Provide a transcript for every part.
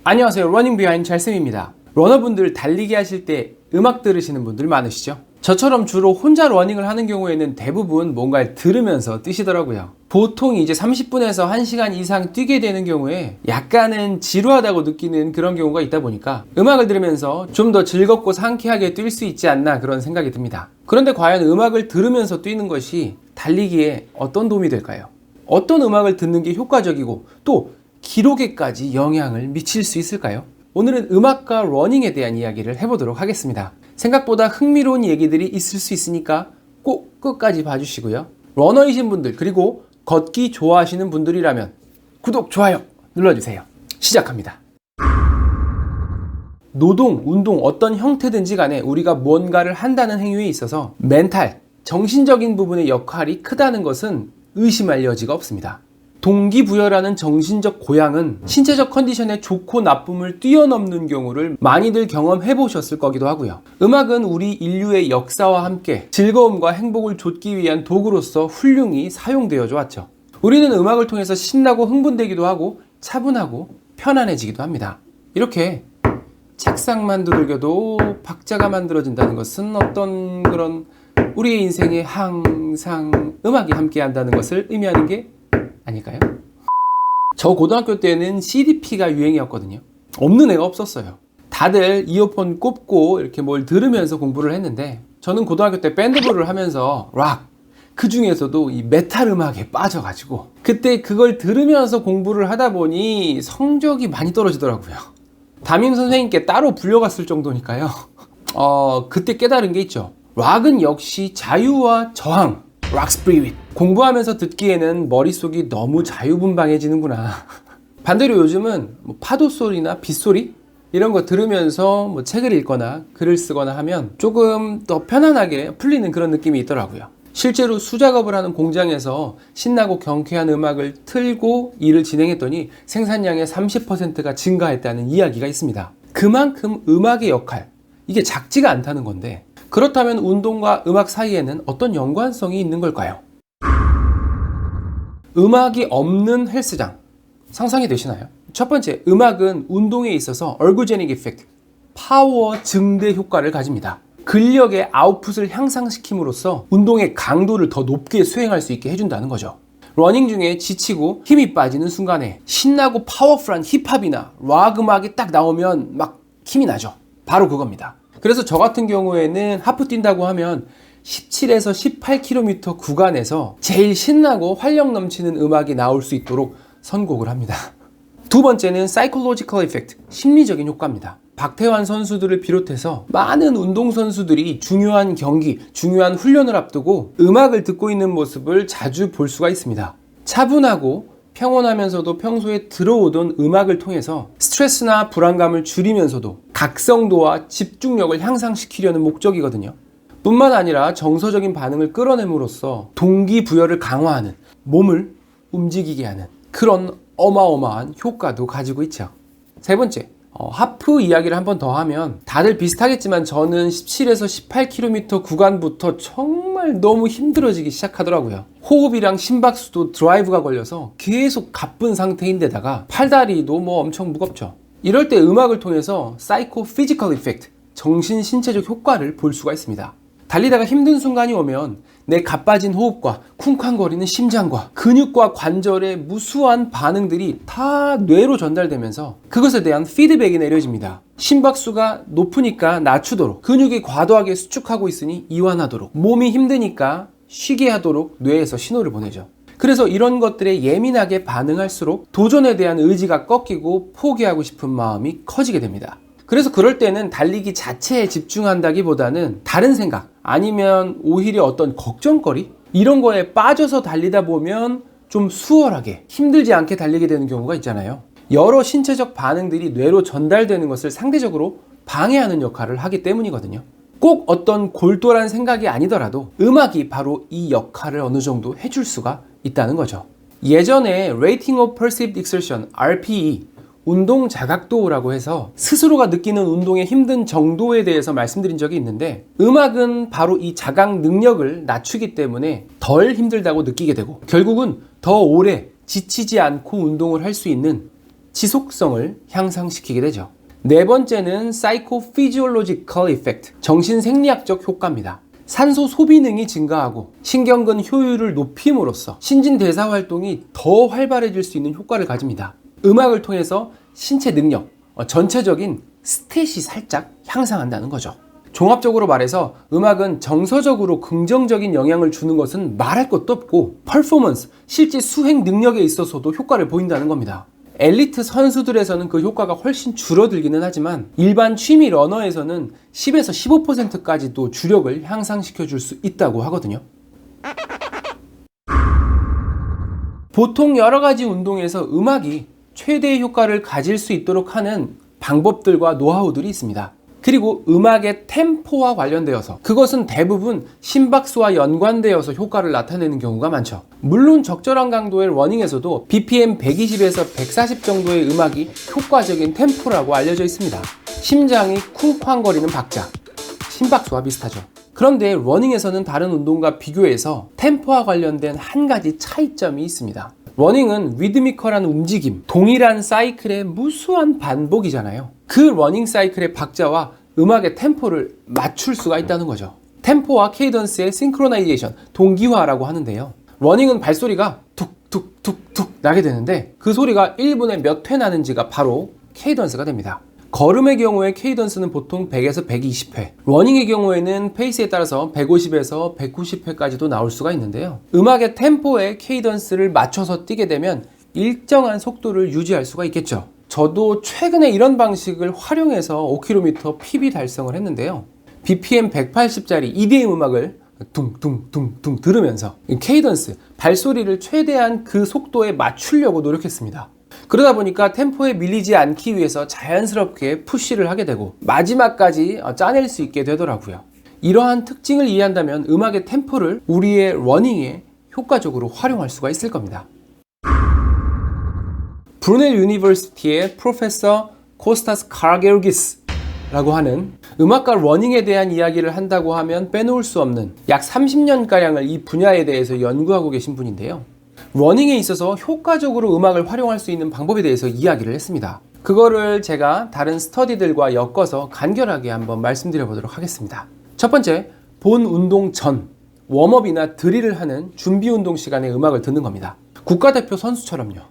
안녕하세요. 러닝 비하인드 찰쌤입니다. 러너분들 달리기 하실 때 음악 들으시는 분들 많으시죠? 저처럼 주로 혼자 러닝을 하는 경우에는 대부분 뭔가를 들으면서 뛰시더라고요. 보통 이제 30분에서 1시간 이상 뛰게 되는 경우에 약간은 지루하다고 느끼는 그런 경우가 있다 보니까 음악을 들으면서 좀 더 즐겁고 상쾌하게 뛸 수 있지 않나 그런 생각이 듭니다. 그런데 과연 음악을 들으면서 뛰는 것이 달리기에 어떤 도움이 될까요? 어떤 음악을 듣는 게 효과적이고 또 기록에까지 영향을 미칠 수 있을까요? 오늘은 음악과 러닝에 대한 이야기를 해보도록 하겠습니다. 생각보다 흥미로운 얘기들이 있을 수 있으니까 꼭 끝까지 봐주시고요. 러너이신 분들 그리고 걷기 좋아하시는 분들이라면 구독, 좋아요 눌러주세요. 시작합니다. 노동, 운동 어떤 형태든지 간에 우리가 뭔가를 한다는 행위에 있어서 멘탈, 정신적인 부분의 역할이 크다는 것은 의심할 여지가 없습니다. 동기부여라는 정신적 고양은 신체적 컨디션의 좋고 나쁨을 뛰어넘는 경우를 많이들 경험해 보셨을 거기도 하고요. 음악은 우리 인류의 역사와 함께 즐거움과 행복을 줬기 위한 도구로서 훌륭히 사용되어져 왔죠. 우리는 음악을 통해서 신나고 흥분되기도 하고 차분하고 편안해지기도 합니다. 이렇게 책상만 두들겨도 박자가 만들어진다는 것은 어떤 그런 우리의 인생에 항상 음악이 함께 한다는 것을 의미하는 게 아닐까요? 저 고등학교 때는 CDP가 유행이었거든요. 없는 애가 없었어요. 다들 이어폰 꼽고 이렇게 뭘 들으면서 공부를 했는데 저는 고등학교 때 밴드부를 하면서 락, 그 중에서도 이 메탈 음악에 빠져가지고 그때 그걸 들으면서 공부를 하다 보니 성적이 많이 떨어지더라고요. 담임 선생님께 따로 불려갔을 정도니까요. 그때 깨달은 게 있죠. 락은 역시 자유와 저항, 락 스피릿. 공부하면서 듣기에는 머릿속이 너무 자유분방해지는구나. 반대로 요즘은 파도 소리나 빗소리 이런 거 들으면서 책을 읽거나 글을 쓰거나 하면 조금 더 편안하게 풀리는 그런 느낌이 있더라고요. 실제로 수작업을 하는 공장에서 신나고 경쾌한 음악을 틀고 일을 진행했더니 생산량의 30%가 증가했다는 이야기가 있습니다. 그만큼 음악의 역할, 이게 작지가 않다는 건데 그렇다면 운동과 음악 사이에는 어떤 연관성이 있는 걸까요? 음악이 없는 헬스장 상상이 되시나요? 첫 번째, 음악은 운동에 있어서 얼고제닉 이펙트, 파워 증대 효과를 가집니다. 근력의 아웃풋을 향상시킴으로써 운동의 강도를 더 높게 수행할 수 있게 해준다는 거죠. 러닝 중에 지치고 힘이 빠지는 순간에 신나고 파워풀한 힙합이나 락 음악이 딱 나오면 막 힘이 나죠. 바로 그겁니다. 그래서 저 같은 경우에는 하프 뛴다고 하면 17에서 18km 구간에서 제일 신나고 활력 넘치는 음악이 나올 수 있도록 선곡을 합니다. 두 번째는 Psychological Effect, 심리적인 효과입니다. 박태환 선수들을 비롯해서 많은 운동선수들이 중요한 경기, 중요한 훈련을 앞두고 음악을 듣고 있는 모습을 자주 볼 수가 있습니다. 차분하고 평온하면서도 평소에 들어오던 음악을 통해서 스트레스나 불안감을 줄이면서도 각성도와 집중력을 향상시키려는 목적이거든요. 뿐만 아니라 정서적인 반응을 끌어냄으로써 동기부여를 강화하는, 몸을 움직이게 하는 그런 어마어마한 효과도 가지고 있죠. 세 번째, 하프 이야기를 한 번 더 하면 다들 비슷하겠지만 저는 17에서 18km 구간부터 정말 너무 힘들어지기 시작하더라고요. 호흡이랑 심박수도 드라이브가 걸려서 계속 가쁜 상태인데다가 팔다리도 엄청 무겁죠. 이럴 때 음악을 통해서 사이코 피지컬 이펙트, 정신 신체적 효과를 볼 수가 있습니다. 달리다가 힘든 순간이 오면 내 가빠진 호흡과 쿵쾅거리는 심장과 근육과 관절의 무수한 반응들이 다 뇌로 전달되면서 그것에 대한 피드백이 내려집니다. 심박수가 높으니까 낮추도록, 근육이 과도하게 수축하고 있으니 이완하도록, 몸이 힘드니까 쉬게 하도록 뇌에서 신호를 보내죠. 그래서 이런 것들에 예민하게 반응할수록 도전에 대한 의지가 꺾이고 포기하고 싶은 마음이 커지게 됩니다. 그래서 그럴 때는 달리기 자체에 집중한다기보다는 다른 생각 아니면 오히려 어떤 걱정거리 이런 거에 빠져서 달리다 보면 좀 수월하게 힘들지 않게 달리게 되는 경우가 있잖아요. 여러 신체적 반응들이 뇌로 전달되는 것을 상대적으로 방해하는 역할을 하기 때문이거든요. 꼭 어떤 골똘한 생각이 아니더라도 음악이 바로 이 역할을 어느 정도 해줄 수가 있다는 거죠. 예전에 Rating of Perceived Exertion, RPE 운동 자각도라고 해서 스스로가 느끼는 운동의 힘든 정도에 대해서 말씀드린 적이 있는데 음악은 바로 이 자각 능력을 낮추기 때문에 덜 힘들다고 느끼게 되고 결국은 더 오래 지치지 않고 운동을 할 수 있는 지속성을 향상시키게 되죠. 네 번째는 Psychophysiological Effect, 정신생리학적 효과입니다. 산소 소비능이 증가하고 신경근 효율을 높임으로써 신진대사 활동이 더 활발해질 수 있는 효과를 가집니다. 음악을 통해서 신체 능력, 전체적인 스탯이 살짝 향상한다는 거죠. 종합적으로 말해서 음악은 정서적으로 긍정적인 영향을 주는 것은 말할 것도 없고 퍼포먼스, 실제 수행 능력에 있어서도 효과를 보인다는 겁니다. 엘리트 선수들에서는 그 효과가 훨씬 줄어들기는 하지만 일반 취미 러너에서는 10에서 15%까지도 주력을 향상시켜 줄 수 있다고 하거든요. 보통 여러 가지 운동에서 음악이 최대의 효과를 가질 수 있도록 하는 방법들과 노하우들이 있습니다. 그리고 음악의 템포와 관련되어서 그것은 대부분 심박수와 연관되어서 효과를 나타내는 경우가 많죠. 물론 적절한 강도의 러닝에서도 BPM 120에서 140 정도의 음악이 효과적인 템포라고 알려져 있습니다. 심장이 쿵쾅거리는 박자, 심박수와 비슷하죠. 그런데 러닝에서는 다른 운동과 비교해서 템포와 관련된 한 가지 차이점이 있습니다. 러닝은 리드미컬한 움직임, 동일한 사이클의 무수한 반복이잖아요. 그 러닝 사이클의 박자와 음악의 템포를 맞출 수가 있다는 거죠. 템포와 케이던스의 싱크로나이제이션, 동기화라고 하는데요. 러닝은 발소리가 툭툭툭툭 나게 되는데 그 소리가 1분에 몇 회 나는지가 바로 케이던스가 됩니다. 걸음의 경우에 케이던스는 보통 100에서 120회, 러닝의 경우에는 페이스에 따라서 150에서 190회까지도 나올 수가 있는데요. 음악의 템포에 케이던스를 맞춰서 뛰게 되면 일정한 속도를 유지할 수가 있겠죠. 저도 최근에 이런 방식을 활용해서 5km PB 달성을 했는데요. BPM 180짜리 EDM 음악을 둥둥둥둥 들으면서 케이던스, 발소리를 최대한 그 속도에 맞추려고 노력했습니다. 그러다 보니까 템포에 밀리지 않기 위해서 자연스럽게 푸시를 하게 되고 마지막까지 짜낼 수 있게 되더라고요. 이러한 특징을 이해한다면 음악의 템포를 우리의 러닝에 효과적으로 활용할 수가 있을 겁니다. 브루넬 유니버시티의 프로페서 코스타스 카라게르기스 라고 하는 음악과 러닝에 대한 이야기를 한다고 하면 빼놓을 수 없는 약 30년가량을 이 분야에 대해서 연구하고 계신 분인데요. 러닝에 있어서 효과적으로 음악을 활용할 수 있는 방법에 대해서 이야기를 했습니다. 그거를 제가 다른 스터디들과 엮어서 간결하게 한번 말씀드려 보도록 하겠습니다. 첫 번째, 본 운동 전 웜업이나 드릴을 하는 준비 운동 시간에 음악을 듣는 겁니다. 국가대표 선수처럼요.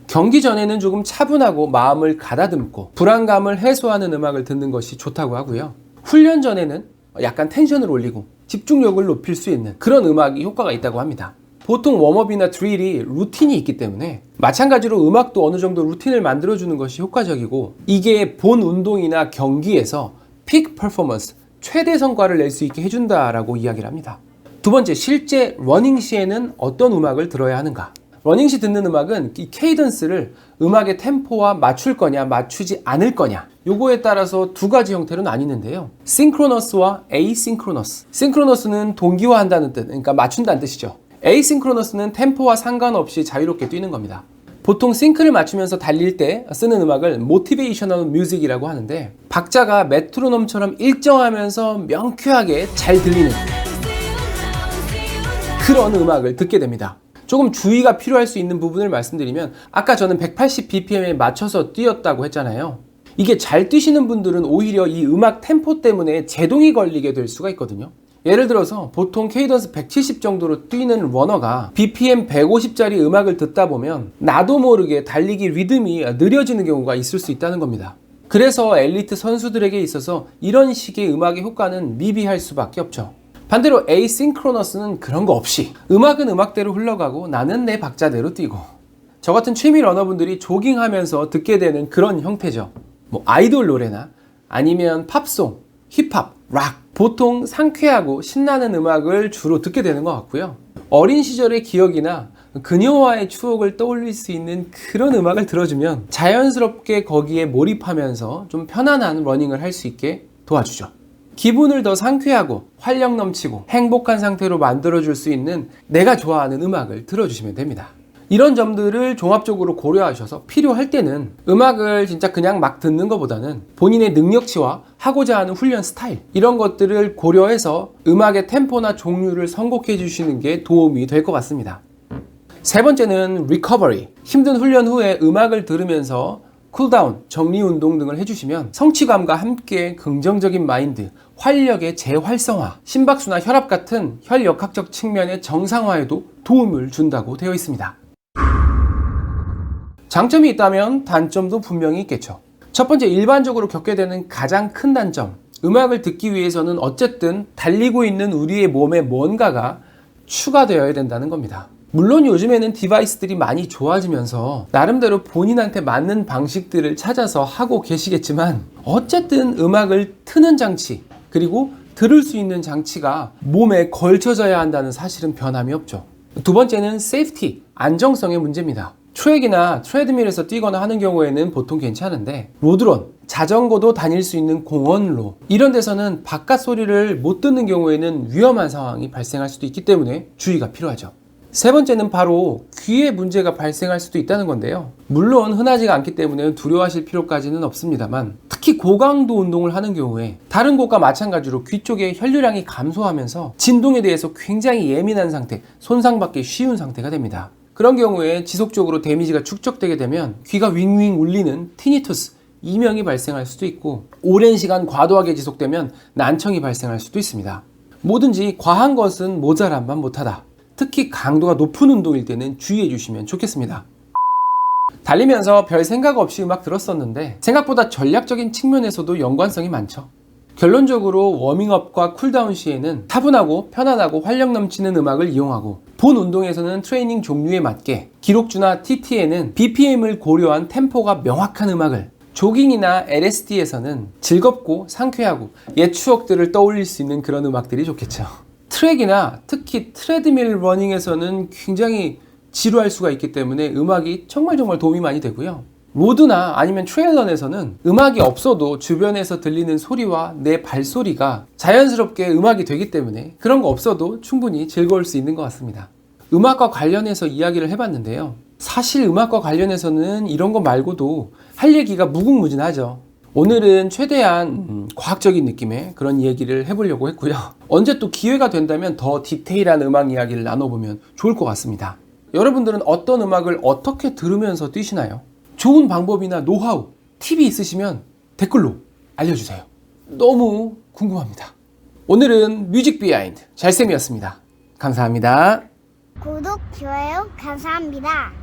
경기 전에는 조금 차분하고 마음을 가다듬고 불안감을 해소하는 음악을 듣는 것이 좋다고 하고요. 훈련 전에는 약간 텐션을 올리고 집중력을 높일 수 있는 그런 음악이 효과가 있다고 합니다. 보통 웜업이나 드릴이 루틴이 있기 때문에 마찬가지로 음악도 어느 정도 루틴을 만들어주는 것이 효과적이고 이게 본 운동이나 경기에서 픽 퍼포먼스, 최대 성과를 낼 수 있게 해준다라고 이야기를 합니다. 두 번째, 실제 러닝 시에는 어떤 음악을 들어야 하는가? 러닝 시 듣는 음악은 이 케이던스를 음악의 템포와 맞출 거냐 맞추지 않을 거냐 요거에 따라서 두 가지 형태로 나뉘는데요. 싱크로너스와 에이싱크로너스. 싱크로너스는 동기화한다는 뜻, 그러니까 맞춘다는 뜻이죠. 에이싱크로너스는 템포와 상관없이 자유롭게 뛰는 겁니다. 보통 싱크를 맞추면서 달릴 때 쓰는 음악을 모티베이셔널 뮤직이라고 하는데 박자가 메트로놈처럼 일정하면서 명쾌하게 잘 들리는 그런 음악을 듣게 됩니다. 조금 주의가 필요할 수 있는 부분을 말씀드리면 아까 저는 180bpm에 맞춰서 뛰었다고 했잖아요. 이게 잘 뛰시는 분들은 오히려 이 음악 템포 때문에 제동이 걸리게 될 수가 있거든요. 예를 들어서 보통 케이던스 170 정도로 뛰는 러너가 BPM 150짜리 음악을 듣다 보면 나도 모르게 달리기 리듬이 느려지는 경우가 있을 수 있다는 겁니다. 그래서 엘리트 선수들에게 있어서 이런 식의 음악의 효과는 미비할 수밖에 없죠. 반대로 에이싱크로너스는 그런 거 없이 음악은 음악대로 흘러가고 나는 내 박자대로 뛰고 저 같은 취미 러너분들이 조깅하면서 듣게 되는 그런 형태죠. 뭐 아이돌 노래나 아니면 팝송, 힙합, 락 보통 상쾌하고 신나는 음악을 주로 듣게 되는 것 같고요. 어린 시절의 기억이나 그녀와의 추억을 떠올릴 수 있는 그런 음악을 들어주면 자연스럽게 거기에 몰입하면서 좀 편안한 러닝을 할 수 있게 도와주죠. 기분을 더 상쾌하고 활력 넘치고 행복한 상태로 만들어줄 수 있는 내가 좋아하는 음악을 들어주시면 됩니다. 이런 점들을 종합적으로 고려하셔서 필요할 때는 음악을 진짜 그냥 막 듣는 것보다는 본인의 능력치와 하고자 하는 훈련 스타일 이런 것들을 고려해서 음악의 템포나 종류를 선곡해 주시는 게 도움이 될 것 같습니다. 세 번째는 리커버리. 힘든 훈련 후에 음악을 들으면서 쿨다운, 정리 운동 등을 해주시면 성취감과 함께 긍정적인 마인드, 활력의 재활성화, 심박수나 혈압 같은 혈역학적 측면의 정상화에도 도움을 준다고 되어 있습니다. 장점이 있다면 단점도 분명히 있겠죠. 첫 번째, 일반적으로 겪게 되는 가장 큰 단점, 음악을 듣기 위해서는 어쨌든 달리고 있는 우리의 몸에 뭔가가 추가되어야 된다는 겁니다. 물론 요즘에는 디바이스들이 많이 좋아지면서 나름대로 본인한테 맞는 방식들을 찾아서 하고 계시겠지만, 어쨌든 음악을 트는 장치, 그리고 들을 수 있는 장치가 몸에 걸쳐져야 한다는 사실은 변함이 없죠. 두 번째는 세이프티, 안정성의 문제입니다. 트랙이나 트레드밀에서 뛰거나 하는 경우에는 보통 괜찮은데, 로드런, 자전거도 다닐 수 있는 공원로, 이런 데서는 바깥 소리를 못 듣는 경우에는 위험한 상황이 발생할 수도 있기 때문에 주의가 필요하죠. 세 번째는 바로 귀에 문제가 발생할 수도 있다는 건데요. 물론 흔하지가 않기 때문에 두려워하실 필요까지는 없습니다만, 특히 고강도 운동을 하는 경우에 다른 곳과 마찬가지로 귀 쪽에 혈류량이 감소하면서 진동에 대해서 굉장히 예민한 상태, 손상받기 쉬운 상태가 됩니다. 그런 경우에 지속적으로 데미지가 축적되게 되면 귀가 윙윙 울리는 티니투스, 이명이 발생할 수도 있고, 오랜 시간 과도하게 지속되면 난청이 발생할 수도 있습니다. 뭐든지 과한 것은 모자란만 못하다. 특히 강도가 높은 운동일 때는 주의해 주시면 좋겠습니다. 달리면서 별 생각 없이 음악 들었었는데 생각보다 전략적인 측면에서도 연관성이 많죠. 결론적으로 워밍업과 쿨다운 시에는 차분하고 편안하고 활력 넘치는 음악을 이용하고, 본 운동에서는 트레이닝 종류에 맞게 기록주나 TT에는 BPM을 고려한 템포가 명확한 음악을, 조깅이나 LSD에서는 즐겁고 상쾌하고 옛 추억들을 떠올릴 수 있는 그런 음악들이 좋겠죠. 트랙이나 특히 트레드밀 러닝에서는 굉장히 지루할 수가 있기 때문에 음악이 정말 도움이 많이 되고요. 로드나 아니면 트레일런에서는 음악이 없어도 주변에서 들리는 소리와 내 발소리가 자연스럽게 음악이 되기 때문에 그런 거 없어도 충분히 즐거울 수 있는 것 같습니다. 음악과 관련해서 이야기를 해봤는데요. 사실 음악과 관련해서는 이런 거 말고도 할 얘기가 무궁무진하죠. 오늘은 최대한 과학적인 느낌의 그런 얘기를 해보려고 했고요. 언제 또 기회가 된다면 더 디테일한 음악 이야기를 나눠보면 좋을 것 같습니다. 여러분들은 어떤 음악을 어떻게 들으면서 뛰시나요? 좋은 방법이나 노하우, 팁이 있으시면 댓글로 알려주세요. 너무 궁금합니다. 오늘은 뮤직 비하인드 잘쌤이었습니다. 감사합니다. 구독, 좋아요, 감사합니다.